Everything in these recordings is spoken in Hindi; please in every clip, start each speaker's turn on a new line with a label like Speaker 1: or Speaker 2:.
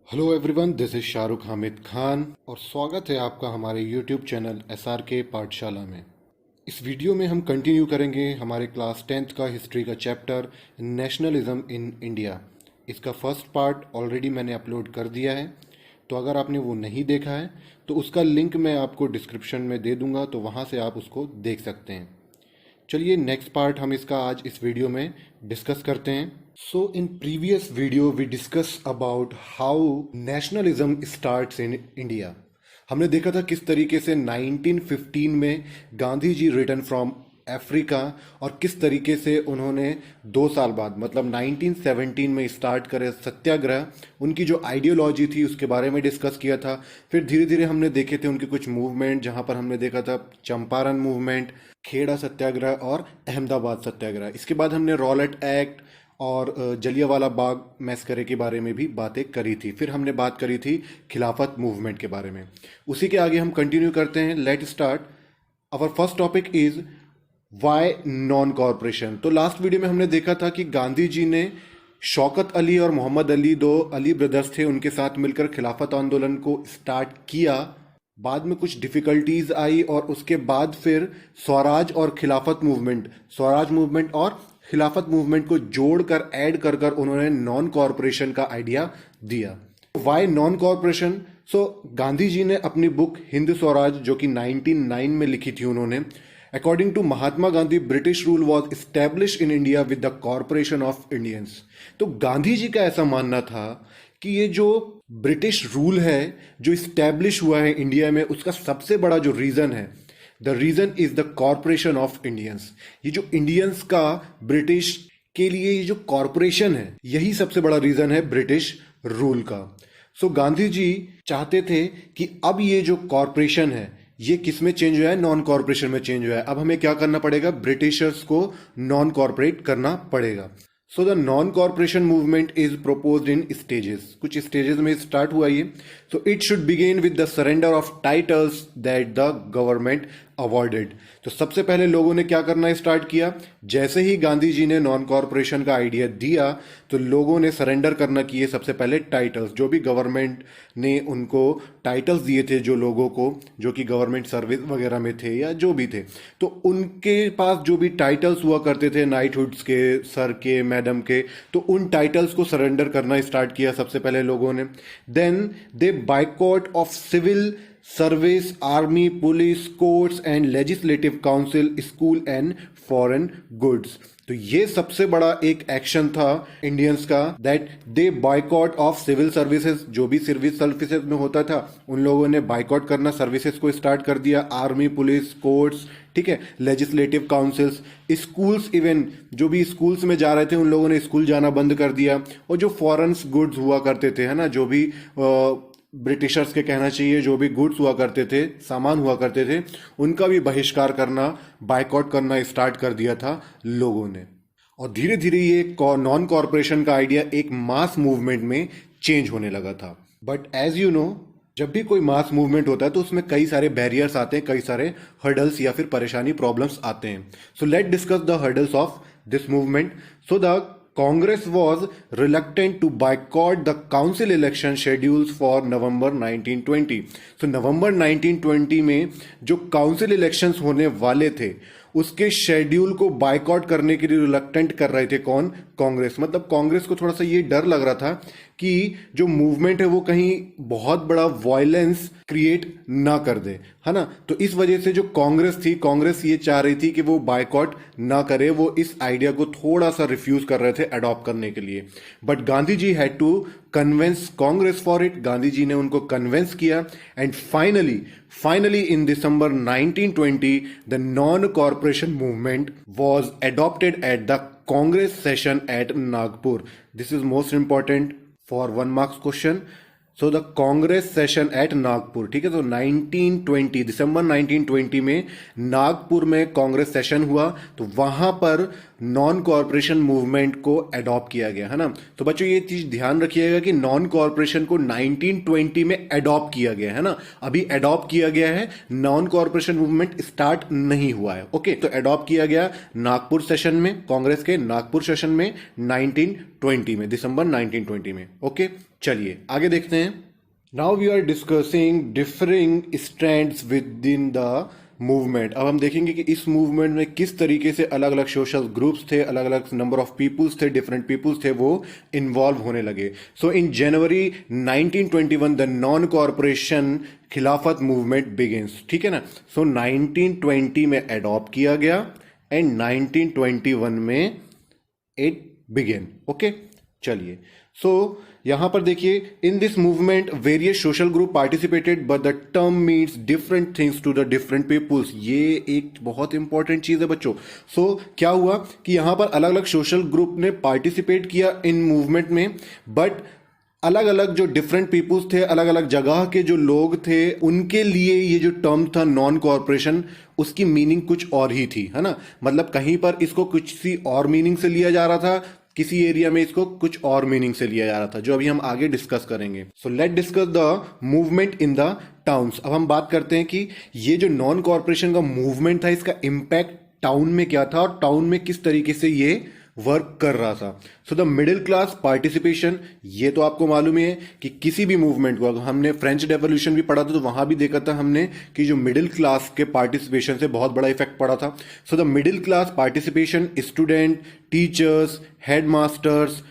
Speaker 1: Hello everyone, this is Shahrukh Hamid Khan और स्वागत है आपका हमारे यूट्यूब चैनल SRK पाठशाला में। इस वीडियो में हम कंटिन्यू करेंगे हमारे क्लास 10th का हिस्ट्री का चैप्टर नेशनलिज्म इन इंडिया। इसका फर्स्ट पार्ट ऑलरेडी मैंने अपलोड कर दिया है, तो अगर आपने वो नहीं देखा है तो उसका लिंक मैं आपको डिस्क्रिप्शन में दे दूंगा, तो वहाँ से आप उसको देख सकते हैं। चलिए नेक्स्ट पार्ट हम इसका आज इस वीडियो में डिस्कस करते हैं। So in previous video we discuss about how nationalism starts in India. हमने देखा था किस तरीके से 1915 में Gandhi ji return from Africa और किस तरीके से उन्होंने 2 साल बाद मतलब 1917 में स्टार्ट करे सत्याग्रह। उनकी जो आइडियोलॉजी थी उसके बारे में डिस्कस किया था। फिर धीरे धीरे हमने देखे थे उनके कुछ मूवमेंट, जहां पर हमने देखा था चंपारण मूवमेंट, खेड़ा सत्याग्रह और अहमदाबाद सत्याग्रह। इसके बाद हमने रॉलेट एक्ट और जलियांवाला बाग मैसकरे के बारे में भी बातें करी थी। फिर हमने बात करी थी खिलाफत मूवमेंट के बारे में। उसी के आगे हम कंटिन्यू करते हैं। Let start. Our first topic is why non corporation. तो लास्ट वीडियो में हमने देखा था कि गांधी जी ने शौकत अली और मोहम्मद अली, दो अली ब्रदर्स थे, उनके साथ मिलकर खिलाफत आंदोलन को स्टार्ट किया। बाद में कुछ डिफिकल्टीज आई और उसके बाद फिर स्वराज और खिलाफत मूवमेंट, स्वराज मूवमेंट और खिलाफत मूवमेंट को जोड़कर ऐड कर कर उन्होंने नॉन कॉरपोरेशन का आइडिया दिया। Why non cooperation? So Gandhi ji ने अपनी बुक हिंद स्वराज, जो कि 1909 में लिखी थी उन्होंने, according to Mahatma Gandhi British rule was establish in India with the corporation of Indians. तो गांधी जी का ऐसा मानना था कि ये जो ब्रिटिश रूल है जो इस्टेब्लिश हुआ है इंडिया में, उसका सबसे बड़ा जो रीजन है, the reason is the corporation of Indians. ये जो इंडियंस का ब्रिटिश के लिए ये जो कॉरपोरेशन है, यही सबसे बड़ा रीजन है ब्रिटिश रूल का। सो गांधी जी चाहते थे कि अब ये जो कॉरपोरेशन है ये किस में चेंज हुआ है? नॉन कॉरपोरेशन में चेंज हुआ है। अब हमें क्या करना पड़ेगा? ब्रिटिशर्स को नॉन कॉरपोरेट करना पड़ेगा। So the non corporation movement is proposed in stages. कुछ स्टेजेस में स्टार्ट हुआ ये। So it should begin with the surrender of titles that the government awarded. तो सबसे पहले लोगों ने क्या करना स्टार्ट किया? जैसे ही गांधी जी ने नॉन कॉरपोरेशन का आइडिया दिया तो लोगों ने सरेंडर करना किए सबसे पहले टाइटल्स। जो भी गवर्नमेंट ने उनको टाइटल्स दिए थे, जो लोगों को जो कि गवर्नमेंट सर्विस वगैरह में थे या जो भी थे, तो उनके पास जो भी टाइटल्स हुआ करते थे, नाइटहुड्स के, सर के, मैडम के, तो उन टाइटल्स को सरेंडर करना स्टार्ट किया सबसे पहले लोगों ने। Then they boycott of civil service, army, police, courts and legislative council, school and foreign goods. तो ये सबसे बड़ा एक एक्शन था इंडियंस का, that they boycott of civil services. जो भी सर्विस सर्विसेज में होता था उन लोगों ने बाइकॉट करना सर्विसेज को स्टार्ट कर दिया। आर्मी, पुलिस, कोर्ट्स, ठीक है, लेजिस्लेटिव काउंसिल्स, स्कूल्स, इवन जो भी स्कूल्स में जा रहे थे उन लोगों ने स्कूल जाना बंद कर दिया। और जो फॉरेन गुड्स हुआ करते थे, है ना, जो भी ब्रिटिशर्स के कहना चाहिए, जो भी गुड्स हुआ करते थे, सामान हुआ करते थे, उनका भी बहिष्कार करना, बाइकआउट करना स्टार्ट कर दिया था लोगों ने। और धीरे धीरे ये नॉन कॉरपोरेशन का आइडिया एक मास मूवमेंट में चेंज होने लगा था। बट एज यू नो, जब भी कोई मास मूवमेंट होता है तो उसमें कई सारे बैरियर्स आते हैं, कई सारे हर्डल्स या फिर परेशानी, प्रॉब्लम्स आते हैं। So let discuss the hurdles of this movement. So the Congress was reluctant to boycott the council election schedules for November 1920. So November 1920 में जो काउंसिल इलेक्शंस होने वाले थे उसके शेड्यूल को बाइकआउट करने के लिए रिलक्टेंट कर रहे थे। कौन? कांग्रेस। मतलब कांग्रेस को थोड़ा सा ये डर लग रहा था कि जो मूवमेंट है वो कहीं बहुत बड़ा वायलेंस क्रिएट ना कर दे, है ना। तो इस वजह से जो कांग्रेस थी, कांग्रेस ये चाह रही थी कि वो बाइकआउट ना करे, वो इस आइडिया को थोड़ा सा रिफ्यूज कर रहे थे अडॉप्ट करने के लिए। But Gandhi ji had to convince Congress for it. Gandhi ji ने उनको कन्विंस किया and finally in December 1920 the non corporation movement was adopted at the Congress session at Nagpur. This is most important for 1 marks question. So the Congress session at Nagpur, ठीक है। तो 1920 दिसंबर 1920 में नागपुर में कांग्रेस सेशन हुआ, तो वहां पर नॉन कॉरपोरेशन मूवमेंट को अडॉप्ट किया गया, है ना। तो बच्चों ये चीज ध्यान रखिएगा कि नॉन कॉरपोरेशन को 1920 में अडॉप्ट किया गया है ना, अभी अडॉप्ट किया गया है, नॉन कॉरपोरेशन मूवमेंट स्टार्ट नहीं हुआ है। ओके, तो अडॉप्ट किया गया नागपुर सेशन में, कांग्रेस के नागपुर सेशन में 1920 में, दिसंबर 1920 में। ओके, चलिए आगे देखते हैं। Now we are discussing differing strands within the movement. अब हम देखेंगे कि इस मूवमेंट में किस तरीके से अलग अलग सोशल ग्रुप्स थे, अलग अलग नंबर ऑफ पीपुल्स थे, डिफरेंट पीपुल्स थे, वो इन्वॉल्व होने लगे। सो इन जनवरी 1921 द नॉन कॉरपोरेशन खिलाफत मूवमेंट बिगिंस। ठीक है ना। सो 1920 में अडॉप्ट किया गया एंड 1921 में इट बिगेन। ओके, चलिए। सो यहां पर देखिए, in this movement various social group participated but the term means different things to the different peoples. ये एक बहुत इंपॉर्टेंट चीज है बच्चों। सो क्या हुआ कि यहां पर अलग अलग सोशल ग्रुप ने पार्टिसिपेट किया इन मूवमेंट में, बट अलग अलग जो डिफरेंट पीपुल्स थे, अलग अलग जगह के जो लोग थे, उनके लिए ये जो टर्म था नॉन कॉरपोरेशन, उसकी मीनिंग कुछ और ही थी, है ना। मतलब कहीं पर इसको कुछ सी और मीनिंग से लिया जा रहा था, किसी एरिया में इसको कुछ और मीनिंग से लिया जा रहा था, जो अभी हम आगे डिस्कस करेंगे। So let discuss the movement in the towns. अब हम बात करते हैं कि ये जो नॉन कॉरपोरेशन का मूवमेंट था, इसका इंपैक्ट टाउन में क्या था और टाउन में किस तरीके से ये वर्क कर रहा था। So the middle class participation, ये तो आपको मालूम ही है कि किसी भी मूवमेंट को, हमने फ्रेंच रेवोल्यूशन भी पढ़ा था तो वहां भी देखा था हमने कि जो मिडिल क्लास के पार्टिसिपेशन से बहुत बड़ा इफेक्ट पड़ा था। So the middle class participation, student, teachers, headmasters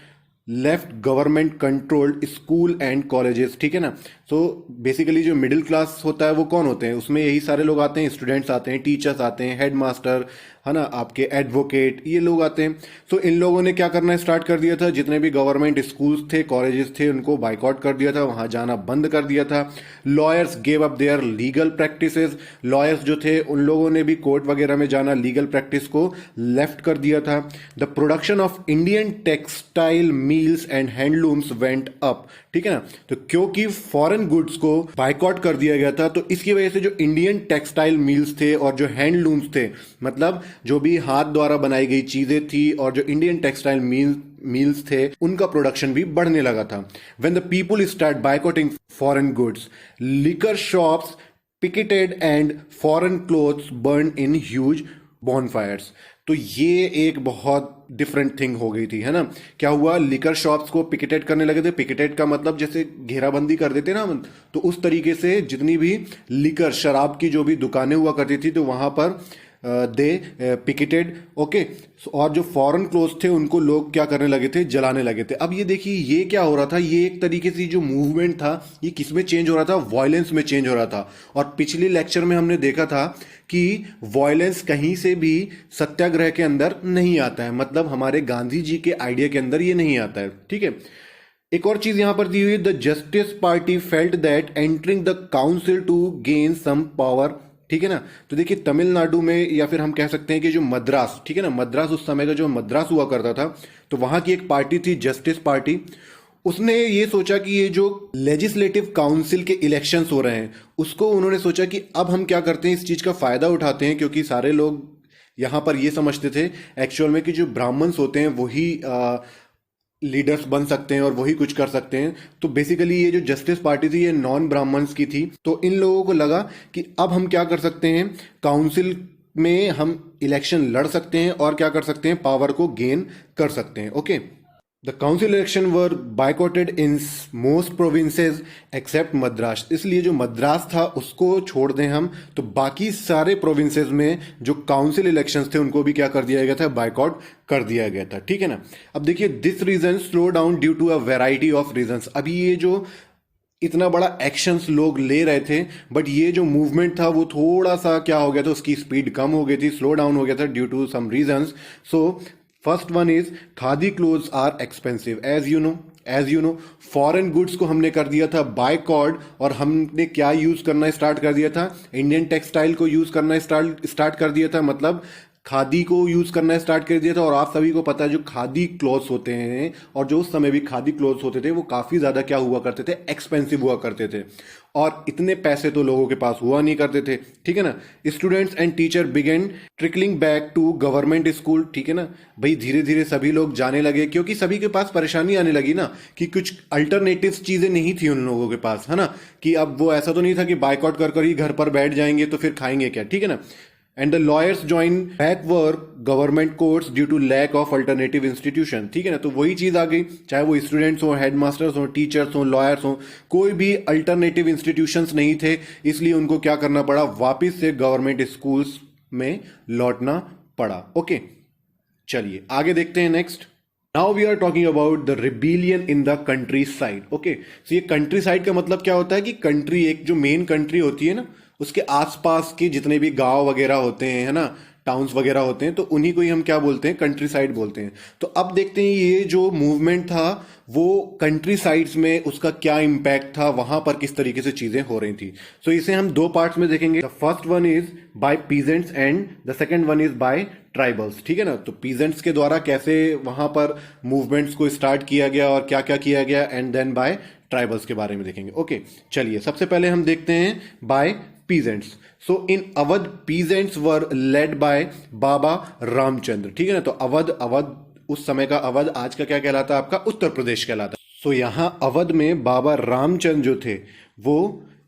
Speaker 1: left government controlled school and colleges. ठीक है ना। सो बेसिकली जो मिडिल क्लास होता है वो कौन होते हैं, उसमें यही सारे लोग आते हैं, स्टूडेंट्स आते हैं, टीचर्स आते हैं, हेडमास्टर, है ना, आपके एडवोकेट, ये लोग आते हैं। सो इन लोगों ने क्या करना स्टार्ट कर दिया था, जितने भी गवर्नमेंट स्कूल्स थे, कॉलेजेस थे, उनको बाइकआउट कर दिया था, वहां जाना बंद कर दिया था। Lawyers gave up their legal practices. Lawyers जो थे उन लोगों ने भी कोर्ट वगैरह में जाना, लीगल प्रैक्टिस को लेफ्ट कर दिया था। The production of Indian textile mills and handlooms went up. ठीक है ना। तो क्योंकि फॉरेन गुड्स को बाइकआउट कर दिया गया था, तो इसकी वजह से जो इंडियन टेक्सटाइल मिल्स थे और जो हैंडलूम्स थे, मतलब जो भी हाथ द्वारा बनाई गई चीजें थी, और जो इंडियन टेक्सटाइल मिल्स थे, उनका प्रोडक्शन भी बढ़ने लगा था। When the people start boycotting foreign goods, liquor shops picketed and foreign clothes burn in huge bonfires. तो ये एक बहुत डिफरेंट थिंग हो गई थी, है ना। क्या हुआ, लिकर शॉप्स को पिकेटेड करने लगे थे। पिकेटेड का मतलब जैसे घेराबंदी कर देते ना, तो उस तरीके से जितनी भी लिकर, शराब की जो भी दुकानें हुआ करती थी, तो वहां पर दे पिकेटेड। ओके। और जो फॉरेन क्लोथ्स थे उनको लोग क्या करने लगे थे, जलाने लगे थे। अब ये देखिए, ये क्या हो रहा था, ये एक तरीके से जो मूवमेंट था, ये किस में चेंज हो रहा था, वायलेंस में चेंज हो रहा था। और पिछले लेक्चर में हमने देखा था कि वायलेंस कहीं से भी सत्याग्रह के अंदर नहीं आता है, मतलब हमारे गांधी जी के आइडिया के अंदर ये नहीं आता है। ठीक है। एक और चीज यहां पर दी हुई, the Justice Party felt that entering the council to gain some power. ठीक है ना। तो देखिए, तमिलनाडु में, या फिर हम कह सकते हैं कि जो मद्रास, ठीक है ना, मद्रास उस समय का जो मद्रास हुआ करता था, तो वहां की एक पार्टी थी जस्टिस पार्टी। उसने ये सोचा कि ये जो लेजिस्लेटिव काउंसिल के इलेक्शंस हो रहे हैं, उसको उन्होंने सोचा कि अब हम क्या करते हैं, इस चीज का फायदा उठाते हैं, क्योंकि सारे लोग यहां पर ये समझते थे एक्चुअल में कि जो ब्राह्मण्स होते हैं वही लीडर्स बन सकते हैं और वही कुछ कर सकते हैं। तो बेसिकली ये जो जस्टिस पार्टी थी, ये नॉन ब्राह्मण्स की थी। तो इन लोगों को लगा कि अब हम क्या कर सकते हैं, काउंसिल में हम इलेक्शन लड़ सकते हैं और क्या कर सकते हैं, पावर को गेन कर सकते हैं। Okay. The council election were boycotted in most provinces except Madras. इसलिए जो मद्रास था उसको छोड़ दें हम, तो बाकी सारे प्रोविंसेस में जो काउंसिल इलेक्शंस थे उनको भी क्या कर दिया गया था, बाइकआउट कर दिया गया था। ठीक है ना। अब देखिए, this reason slow down due to a variety of reasons. अभी ये जो इतना बड़ा एक्शंस लोग ले रहे थे, बट ये जो मूवमेंट था वो थोड़ा सा क्या हो गया था, उसकी स्पीड कम हो गई थी, स्लो डाउन हो गया था due to some reasons. So first one is khadi clothes are expensive. As you know foreign goods को हमने कर दिया था बायकॉट, और हमने क्या यूज करना स्टार्ट कर दिया था, इंडियन टेक्सटाइल को यूज करना स्टार्ट कर दिया था, मतलब खादी को यूज करना स्टार्ट कर दिया था। और आप सभी को पता है जो खादी क्लॉथ्स होते हैं, और जो उस समय भी खादी क्लॉथ्स होते थे, वो काफी ज्यादा क्या हुआ करते थे, एक्सपेंसिव हुआ करते थे, और इतने पैसे तो लोगों के पास हुआ नहीं करते थे। ठीक है ना। Students and teacher began trickling back to government school. ठीक है ना भाई, धीरे धीरे सभी लोग जाने लगे, क्योंकि सभी के पास परेशानी आने लगी ना, कि कुछ अल्टरनेटिव चीजें नहीं थी उन लोगों के पास, है ना, कि अब वो ऐसा तो नहीं था कि बाइकआउट कर कर ही घर पर बैठ जाएंगे तो फिर खाएंगे क्या। ठीक है ना। And the lawyers join back work government courts due to lack of alternative institution. ठीक है ना, तो वही चीज आ गई, चाहे वो स्टूडेंट्स हो, हेडमास्टर्स हो, टीचर्स हो, लॉयर्स हो, कोई भी अल्टरनेटिव इंस्टीट्यूशंस नहीं थे, इसलिए उनको क्या करना पड़ा, वापिस से गवर्नमेंट स्कूल्स में लौटना पड़ा। ओके, चलिए आगे देखते हैं next. Now we are talking about the rebellion in the countryside. Okay, so ये कंट्री साइड का मतलब क्या होता है कि कंट्री, एक जो मेन कंट्री होती है ना, उसके आसपास के जितने भी गांव वगैरह होते हैं, है ना, टाउन्स वगैरह होते हैं, तो उन्हीं को ही हम क्या बोलते हैं, कंट्री साइड बोलते हैं। तो अब देखते हैं ये जो मूवमेंट था वो कंट्री साइड्स में उसका क्या इम्पैक्ट था, वहां पर किस तरीके से चीजें हो रही थी। सो इसे हम दो पार्ट्स में देखेंगे। The first one is by peasants and the second one is by tribals. ठीक है ना, तो पीजेंट्स के द्वारा कैसे वहां पर मूवमेंट्स को स्टार्ट किया गया और क्या क्या किया गया, एंड देन बाय ट्राइबल्स के बारे में देखेंगे। ओके, चलिए सबसे पहले हम देखते हैं by peasants. So in Awadh peasants were led by Baba Ramchandra. ठीक है ना, तो अवध उस समय का अवध आज का क्या कहलाता है, आपका उत्तर प्रदेश कहलाता है। सो यहां अवध में बाबा रामचंद्र जो थे वो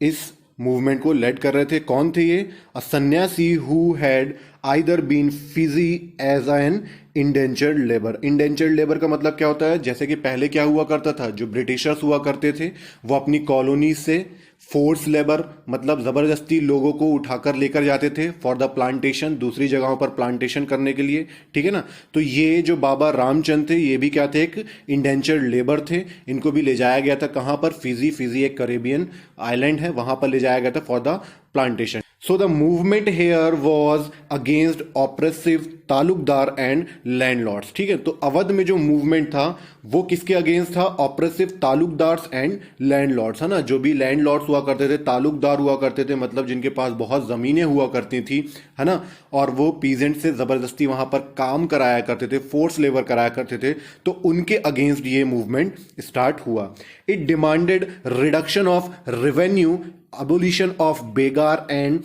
Speaker 1: इस मूवमेंट को लेड कर रहे थे। कौन थे ये? A sanyasi who had either been Fiji as an indentured labour. Indentured labour का मतलब क्या होता है, जैसे कि पहले क्या हुआ करता था, जो ब्रिटिशर्स हुआ करते थे वो अपनी कॉलोनी से फोर्स लेबर मतलब जबरदस्ती लोगों को उठाकर लेकर जाते थे फॉर द प्लांटेशन, दूसरी जगहों पर प्लांटेशन करने के लिए। ठीक है ना, तो ये जो बाबा रामचंद्र थे ये भी क्या थे, एक इंडेंचर्ड लेबर थे। इनको भी ले जाया गया था कहां पर, फिजी एक कैरेबियन आइलैंड है, वहां पर ले जाया गया था for the plantation. So the movement here was against oppressive talukdar and landlords. ठीक है, तो अवध में जो मूवमेंट था वो किसके अगेंस्ट था, ऑपरेसिव तालुकदार्स एंड लैंडलॉर्ड्स, है ना, जो भी लैंडलॉर्ड्स हुआ करते थे, तालुकदार हुआ करते थे, मतलब जिनके पास बहुत जमीनें हुआ करती थी, है ना, और वो पीजेंट से जबरदस्ती वहां पर काम कराया करते थे, फोर्स लेबर कराया करते थे, तो उनके अगेंस्ट ये मूवमेंट स्टार्ट हुआ। It demanded reduction of revenue, abolition of begar and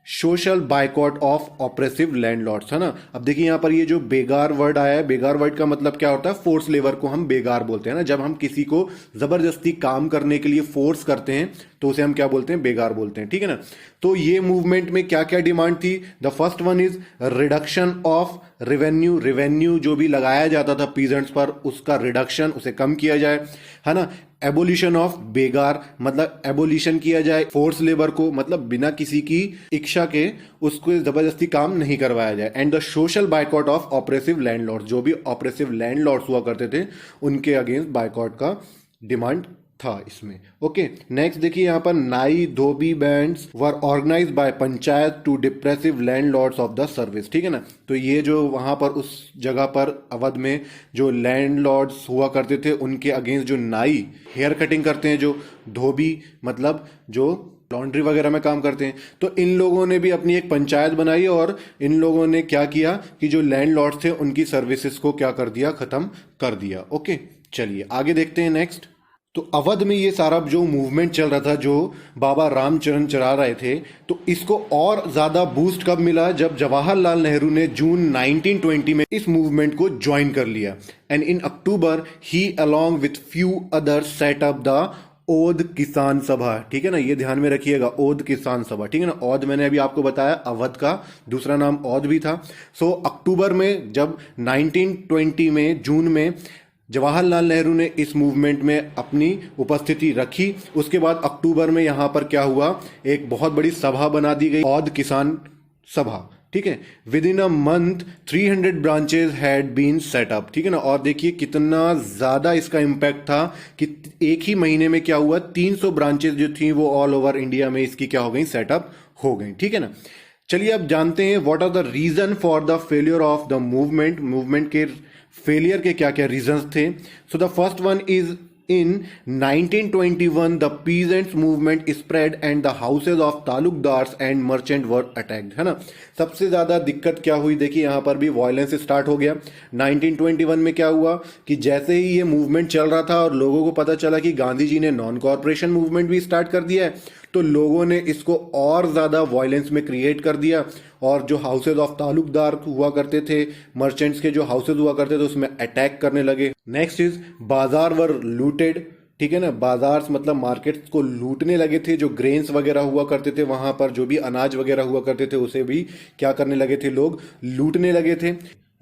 Speaker 1: social boycott of oppressive landlords, है ना। अब देखिए यहां पर ये जो बेगार वर्ड आया है, बेगार वर्ड का मतलब क्या होता है, फोर्स लेबर को हम बेगार बोलते हैं ना, जब हम किसी को जबरदस्ती काम करने के लिए फोर्स करते हैं तो उसे हम क्या बोलते हैं, बेगार बोलते हैं। ठीक है ना, तो ये मूवमेंट में क्या क्या डिमांड थी, the first one is reduction of revenue, revenue जो भी लगाया जाता था पीजेंट्स पर उसका रिडक्शन, उसे कम किया जाए, है ना। एबोलिशन ऑफ बेगार मतलब एबोलिशन किया जाए फोर्स लेबर को, मतलब बिना किसी की इच्छा के उसको जबरदस्ती काम नहीं करवाया जाए। And the social boycott of oppressive landlords, जो भी ऑपरेसिव लैंडलॉर्ड्स हुआ करते थे उनके अगेंस्ट बाइकॉट का डिमांड था इसमें। ओके, नेक्स्ट देखिए यहां पर nai dhobi bands were organised by panchayat to deprive landlords of the service. ठीक है ना, तो ये जो वहां पर उस जगह पर अवध में जो लैंडलॉर्ड्स हुआ करते थे उनके अगेंस्ट जो नाई हेयर कटिंग करते हैं, जो धोबी मतलब जो लॉन्ड्री वगैरह में काम करते हैं, तो इन लोगों ने भी अपनी एक पंचायत बनाई और इन लोगों ने क्या किया कि जो लैंडलॉर्ड्स थे उनकी सर्विसेज को क्या कर दिया, खत्म कर दिया। ओके, चलिए आगे देखते हैं नेक्स्ट। तो अवध में ये सारा जो मूवमेंट चल रहा था, जो बाबा रामचंद्र चला रहे थे, तो इसको और ज्यादा बूस्ट कब मिला, जब जवाहरलाल नेहरू ने जून 1920 में इस मूवमेंट को ज्वाइन कर लिया। एंड इन अक्टूबर ही along with few others set up the Oudh Kisan Sabha. ठीक है ना, ये ध्यान में रखिएगा, ओध किसान सभा। ठीक है ना, ओध मैंने अभी आपको बताया अवध का दूसरा नाम ओध भी था। सो अक्टूबर में जब 1920 में जून में जवाहरलाल नेहरू ने इस मूवमेंट में अपनी उपस्थिति रखी, उसके बाद अक्टूबर में यहां पर क्या हुआ, एक बहुत बड़ी सभा बना दी गई, औध किसान सभा। ठीक है, within a month 300 branches had been set up. ठीक है ना, और देखिए कितना ज्यादा इसका इंपैक्ट था कि एक ही महीने में क्या हुआ, 300 ब्रांचेस जो थी वो ऑल ओवर इंडिया में इसकी क्या हो गई, सेटअप हो गई। ठीक है ना, चलिए अब जानते हैं what are the reason for the failure of the movement. Movement के फेलियर के क्या क्या रीजंस थे। So the first one is in 1921 the peasants movement spread and the houses of taluqdars and merchant were attacked, है ना। सबसे ज्यादा दिक्कत क्या हुई, देखिए यहां पर भी वायलेंस स्टार्ट हो गया। 1921 में क्या हुआ कि जैसे ही ये मूवमेंट चल रहा था और लोगों को पता चला कि गांधी जी ने नॉन कॉर्पोरेशन मूवमेंट भी स्टार्ट कर दिया है, तो लोगों ने इसको और ज्यादा वायलेंस में क्रिएट कर दिया और जो हाउसेज ऑफ तालुकदार हुआ करते थे, मर्चेंट्स के जो हाउसेज हुआ करते थे, उसमें अटैक करने लगे। नेक्स्ट इज बाजार वर लूटेड, ठीक है ना। बाजार मतलब मार्केट्स को लूटने लगे थे, जो ग्रेन्स वगैरह हुआ करते थे वहां पर, जो भी अनाज वगैरह हुआ करते थे उसे भी क्या करने लगे थे, लोग लूटने लगे थे।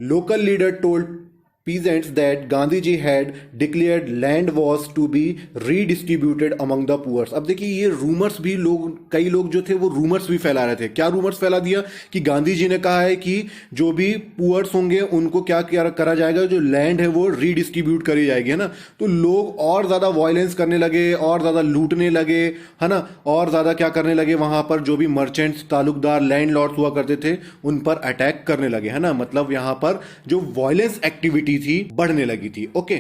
Speaker 1: Local leader told peasants that Gandhi ji had declared land was to be redistributed among the poor। अब देखिए ये रूमर्स भी कई लोग जो थे वो रूमर्स भी फैला रहे थे। क्या रूमर्स फैला दिया कि गांधी जी ने कहा है कि जो भी पुअर्स होंगे उनको क्या करा जाएगा, जो लैंड है वो रीडिस्ट्रीब्यूट करी जाएगी, है ना। तो लोग और ज्यादा वायलेंस करने लगे, और ज्यादा लूटने लगे, है ना, और ज्यादा क्या करने लगे, वहां पर जो भी मर्चेंट्स, तालुकदार, लैंडलॉर्ड्स हुआ करते थे उन पर अटैक करने लगे, है ना। मतलब यहां पर जो वायलेंस एक्टिविटी थी बढ़ने लगी थी। Okay,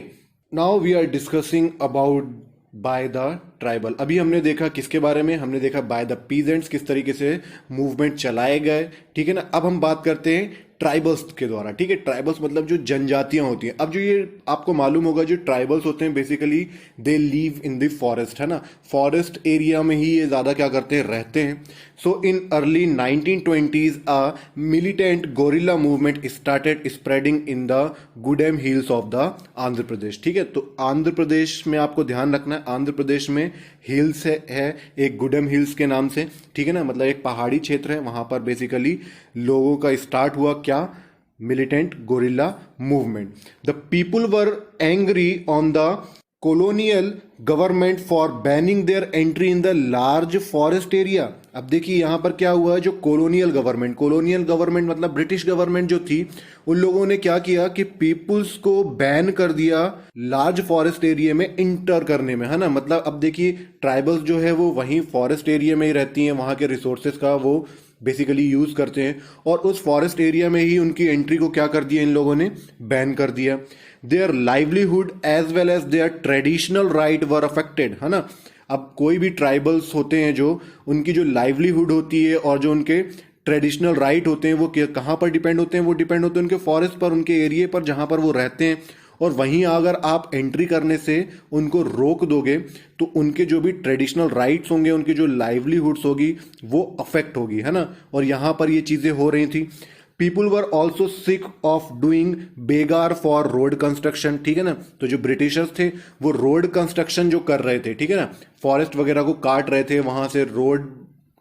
Speaker 1: now we are discussing about by the tribal. अभी हमने देखा किसके बारे में, हमने देखा बाय द पीजेंट्स, किस तरीके से मूवमेंट चलाए गए, ठीक है ना। अब हम बात करते हैं ट्राइबल्स के द्वारा, ठीक है। ट्राइबल्स मतलब जो जनजातियां होती हैं। अब जो ये आपको मालूम होगा, जो ट्राइबल्स होते हैं basically they live in the forest, है ना। फॉरेस्ट एरिया में ही ये ज्यादा क्या करते हैं, रहते हैं। So in early 1920s a militant guerrilla movement started spreading in the Gudem hills of the Andhra Pradesh, ठीक है। तो आंध्र प्रदेश में आपको ध्यान रखना है, आंध्र प्रदेश में हिल्स है एक गुडेम हिल्स के नाम से, ठीक है ना। मतलब एक पहाड़ी क्षेत्र है, वहां पर बेसिकली लोगों का स्टार्ट हुआ क्या, militant guerrilla movement. The people were angry on the colonial government for banning there entry in the large forest area. अब देखिए यहां पर क्या हुआ है, जो कॉलोनियल गवर्नमेंट मतलब ब्रिटिश गवर्नमेंट जो थी, उन लोगों ने क्या किया कि पीपुल्स को बैन कर दिया लार्ज फॉरेस्ट एरिया में इंटर करने में, है ना। मतलब अब देखिए ट्राइबल्स जो है वो वहीं फॉरेस्ट एरिया में ही रहती हैं, वहां के रिसोर्सेज का वो बेसिकली यूज करते हैं, और उस फॉरेस्ट एरिया में ही उनकी एंट्री को क्या कर दिया, इन लोगों ने बैन कर दिया। Their livelihood as well as their traditional right were affected, है ना। अब कोई भी ट्राइबल्स होते हैं जो उनकी जो लाइवलीहुड होती है और जो उनके ट्रेडिशनल राइट होते हैं वो कहाँ पर डिपेंड होते हैं, वो डिपेंड होते हैं उनके फॉरेस्ट पर, उनके एरिया पर जहां पर वो रहते हैं। और वहीं अगर आप एंट्री करने से उनको रोक दोगे तो उनके जो भी ट्रेडिशनल राइट्स होंगे, उनकी जो लाइवलीहुड्स होगी वो अफेक्ट होगी, है ना। और यहां पर ये चीजें हो रही थी। People were also sick of doing begar for road construction, ठीक है ना। तो जो ब्रिटिशर्स थे वो रोड कंस्ट्रक्शन जो कर रहे थे, ठीक है ना, फॉरेस्ट वगैरह को काट रहे थे, वहां से रोड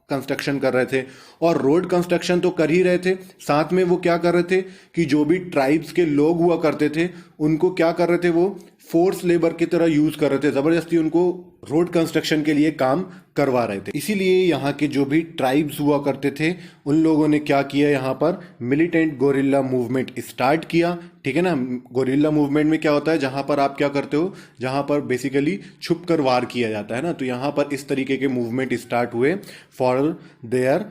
Speaker 1: कंस्ट्रक्शन कर रहे थे। और रोड कंस्ट्रक्शन तो कर ही रहे थे, साथ में वो क्या कर रहे थे कि जो भी ट्राइब्स के लोग हुआ करते थे उनको क्या कर रहे थे, वो फोर्स लेबर की तरह यूज कर रहे थे, जबरदस्ती उनको रोड कंस्ट्रक्शन के लिए काम करवा रहे थे। इसीलिए यहाँ के जो भी ट्राइब्स हुआ करते थे उन लोगों ने क्या किया, यहाँ पर मिलिटेंट गोरिल्ला मूवमेंट स्टार्ट किया, ठीक है ना। गोरिल्ला मूवमेंट में क्या होता है, जहां पर आप क्या करते हो, जहां पर बेसिकली छुप कर वार किया जाता है ना। तो यहाँ पर इस तरीके के मूवमेंट स्टार्ट हुए for their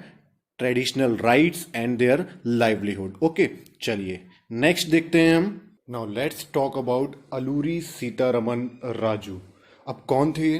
Speaker 1: traditional rights and their livelihood. Okay, चलिए नेक्स्ट देखते हैं हम। Now let's talk about Alluri Sitaraman Raju. अब कौन थे ये?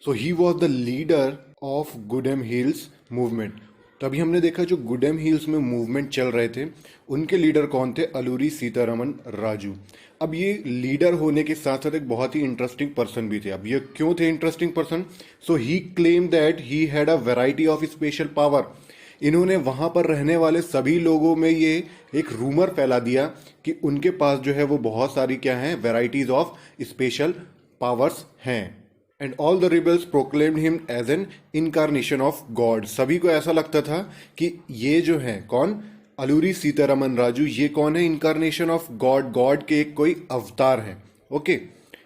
Speaker 1: So he was the leader of Gudem hills movement. तो अभी हमने देखा जो गुडेम हिल्स में मूवमेंट चल रहे थे उनके लीडर कौन थे, अलूरी सीतारमन राजू। अब ये लीडर होने के साथ साथ एक बहुत ही इंटरेस्टिंग पर्सन भी थे। अब ये क्यों थे interesting person? So he claim that he had a variety of special power. इन्होंने वहां पर रहने वाले सभी लोगों में ये एक रूमर फैला दिया कि उनके पास जो है वो बहुत सारी क्या है, वैराइटीज ऑफ स्पेशल पावर्स हैं। And all the rebels proclaimed him as an incarnation of God. सभी को ऐसा लगता था कि ये जो है कौन, अलूरी सीतारमन राजू, ये कौन है, इनकारनेशन ऑफ गॉड, गॉड के एक कोई अवतार है। ओके,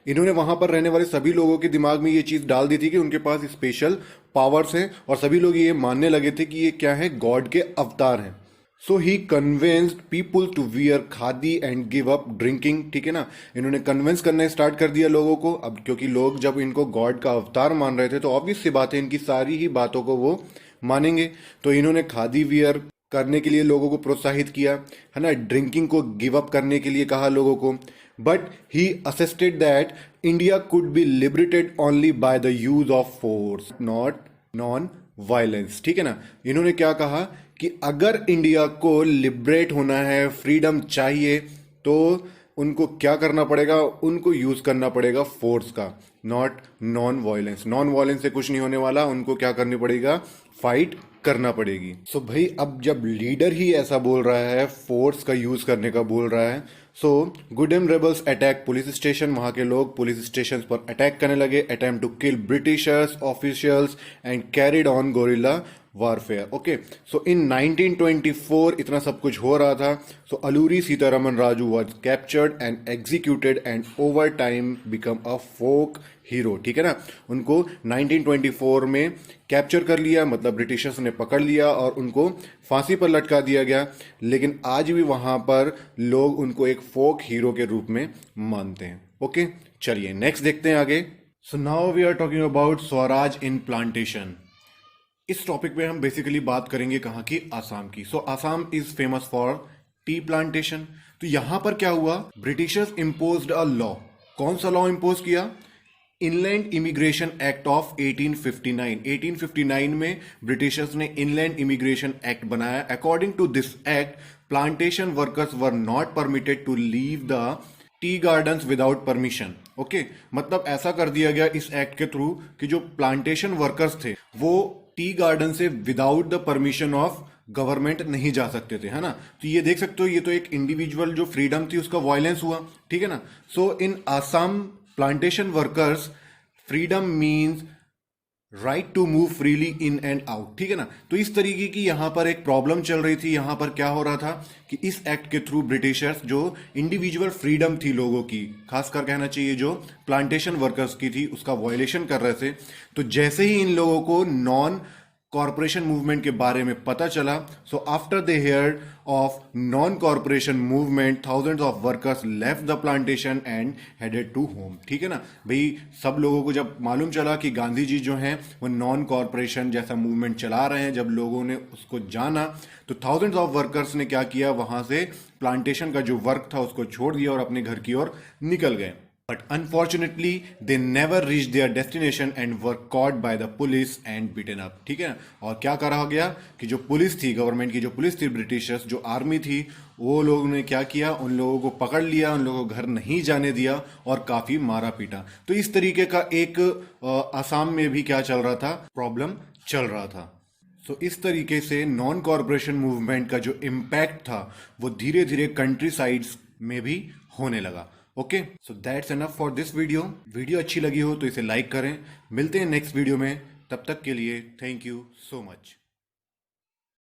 Speaker 1: इन्होंने वहां पर रहने वाले सभी लोगों के दिमाग में ये चीज डाल दी थी कि उनके पास स्पेशल पावर्स हैं, और सभी लोग ये मानने लगे थे कि ये क्या है, गॉड के अवतार हैं। So he convinced people to wear khadi and give up drinking, ठीक है ना। इन्होंने कन्विंस करना स्टार्ट कर दिया लोगों को। अब क्योंकि लोग जब इनको गॉड का अवतार मान रहे थे तो ऑब्वियस सी बात है इनकी सारी ही बातों को वो मानेंगे। तो इन्होंने खादी वियर करने के लिए लोगों को प्रोत्साहित किया, है ना। ड्रिंकिंग को गिव अप करने के लिए कहा लोगों को। But he assisted that India could be liberated only by the use of force, not non violence, ठीक है ना। इन्होंने क्या कहा कि अगर इंडिया को लिबरेट होना है, फ्रीडम चाहिए, तो उनको क्या करना पड़ेगा, उनको यूज करना पड़ेगा फोर्स का, not non violence. Non violence से कुछ नहीं होने वाला, उनको क्या करनी पड़ेगा, फाइट करना पड़ेगी। सो भाई अब जब लीडर ही ऐसा बोल रहा है, फोर्स का यूज करने का बोल रहा है, so Gudem rebels attack police station, वहां के लोग पुलिस स्टेशन पर अटैक करने लगे, attempt to kill Britishers officials and carried on guerrilla warfare. Okay, so in 1924 इतना सब कुछ हो रहा था। So Alluri Sitaraman Raju was captured and executed and over time become a folk hero. ठीक है ना, उनको 1924 में कैप्चर कर लिया, मतलब ब्रिटिशर्स ने पकड़ लिया और उनको फांसी पर लटका दिया गया, लेकिन आज भी वहां पर लोग उनको एक फोक हीरो के रूप में मानते हैं। ओके, चलिए नेक्स्ट देखते हैं आगे। So now we are talking about Swaraj in plantation. इस टॉपिक पे हम बेसिकली बात करेंगे कहाँ की, आसाम की। So Assam is famous for tea plantation. तो यहां पर क्या हुआ, ब्रिटिशर्स इम्पोज्ड अ लॉ। कौन सा लॉ इम्पोज किया? Inland immigration act of 1859। 1859 में ब्रिटिशर्स ने इनलैंड इमिग्रेशन एक्ट बनाया। According to this act, plantation workers were not permitted to leave the tea gardens without permission. Okay, मतलब ऐसा कर दिया गया इस एक्ट के थ्रू कि जो प्लांटेशन वर्कर्स थे वो टी गार्डन से without the permission of government नहीं जा सकते थे, है ना। तो ये देख सकते हो, ये तो एक इंडिविजुअल जो फ्रीडम थी उसका वायलेंस हुआ। ठीक है ना। So in Assam plantation workers, freedom means right to move freely in and out. ठीक है ना। तो इस तरीके की यहां पर एक प्रॉब्लम चल रही थी। यहां पर क्या हो रहा था कि इस एक्ट के थ्रू ब्रिटिशर्स, जो इंडिविजुअल फ्रीडम थी लोगों की, खासकर कहना चाहिए जो प्लांटेशन वर्कर्स की थी, उसका वायलेशन कर रहे थे। तो जैसे ही इन लोगों को नॉन कॉरपोरेशन मूवमेंट के बारे में पता चला, so after they heard of non corporation movement, thousands of workers left the plantation and headed to home. ठीक है ना भाई, सब लोगों को जब मालूम चला कि गांधी जी जो हैं वो नॉन कॉरपोरेशन जैसा मूवमेंट चला रहे हैं, जब लोगों ने उसको जाना, तो थाउजेंड्स ऑफ वर्कर्स ने क्या किया, वहां से प्लांटेशन का जो वर्क था उसको छोड़ दिया और अपने घर की ओर निकल गए। But unfortunately, they never reached their destination and were caught by the police and beaten up। ठीक है ना। और क्या करा गया कि जो पुलिस थी, गवर्नमेंट की जो पुलिस थी, ब्रिटिशर्स जो आर्मी थी, वो लोगों ने क्या किया, उन लोगों को पकड़ लिया, उन लोगों को घर नहीं जाने दिया और काफी मारा पीटा। तो इस तरीके का एक आसाम में भी क्या चल रहा था, प्रॉब्लम चल रहा था। सो इस तरीके से नॉन कॉरपोरेशन मूवमेंट का जो इम्पैक्ट था वो धीरे धीरे कंट्री साइड्स में भी होने लगा। Okay, so that's enough for this video अच्छी लगी हो तो इसे लाइक करें। मिलते हैं नेक्स्ट वीडियो में, तब तक के लिए थैंक यू सो मच।